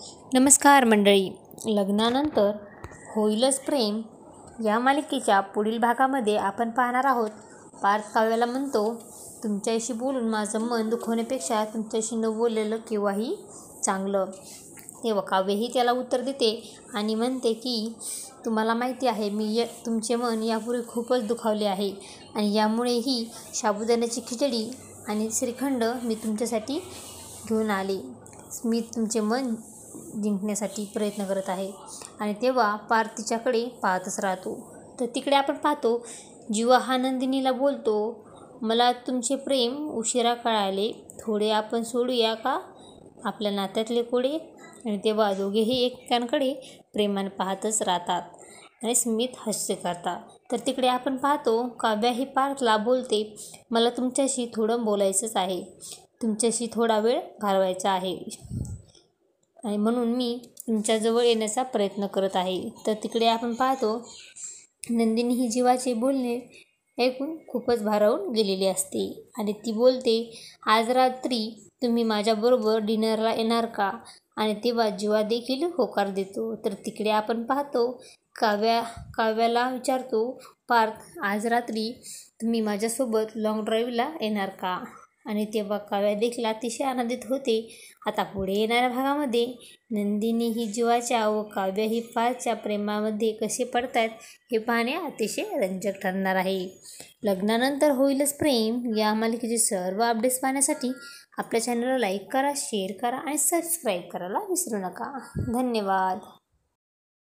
नमस्कार मंडळी. लग्नानंतर होईलच प्रेम या मालिकेच्या पुढील भागामध्ये आपण पाहणार आहोत. पार्थ काव्याला म्हणतो, तुमच्याशी बोलून माझं मन दुखवण्यापेक्षा तुमच्याशी न बोललेलं केव्हाही चांगलं. तेव्हा काव्यही त्याला उत्तर देते आणि म्हणते की तुम्हाला माहिती आहे, मी तुमचे मन यापूर्वी खूपच दुखावले आहे आणि यामुळे ही साबुदाण्याची खिचडी आणि श्रीखंड मी तुमच्यासाठी घेऊन आले. मी तुमचे मन जिंकण्यासाठी प्रयत्न करत आहे. आणि तेव्हा पार्थ तिच्याकडे पाहतच राहतो. तर तिकडे आपण पाहतो, जीवा हा नंदिनीला बोलतो, मला तुमचे प्रेम उशिरा कळाले, थोडे आपण सोडूया का आपल्या नात्यातले कोडे. आणि तेव्हा दोघेही एकमेकांकडे प्रेमाने पाहतच राहतात आणि स्मित हास्य करतात. तर तिकडे आपण पाहतो, काव्या ही पार्थला बोलते, मला तुमच्याशी थोडं बोलायचंच आहे, तुमच्याशी थोडा वेळ घालवायचा आहे आणि म्हणून मी तुमच्याजवळ येण्याचा प्रयत्न करत आहे. तर तिकडे आपण पाहतो, नंदिनी ही जीवाचे बोलणे ऐकून खूपच भारावून गेलेली असते आणि ती बोलते, आज रात्री तुम्ही माझ्याबरोबर डिनरला येणार का. आणि तेव्हा जीवा देखील होकार देतो. तर तिकडे आपण पाहतो, काव्याला विचारतो पार्थ, आज रात्री तुम्ही माझ्यासोबत लॉंग ड्राईव्हला येणार का. आणि तेव्हा काव्या देखील अतिशय आनंदित होते. आता पुढे येणाऱ्या भागामध्ये नंदिनी ही जीवाच्या व काव्य ही पार्थच्या प्रेमामध्ये कसे पडतात हे पाहणे अतिशय रंजक ठरणार आहे. लग्नानंतर होईलच प्रेम या मालिकेचे सर्व अपडेट्स पाहण्यासाठी आपल्या चॅनलला लाईक करा, शेअर करा आणि सबस्क्राईब करायला विसरू नका. धन्यवाद.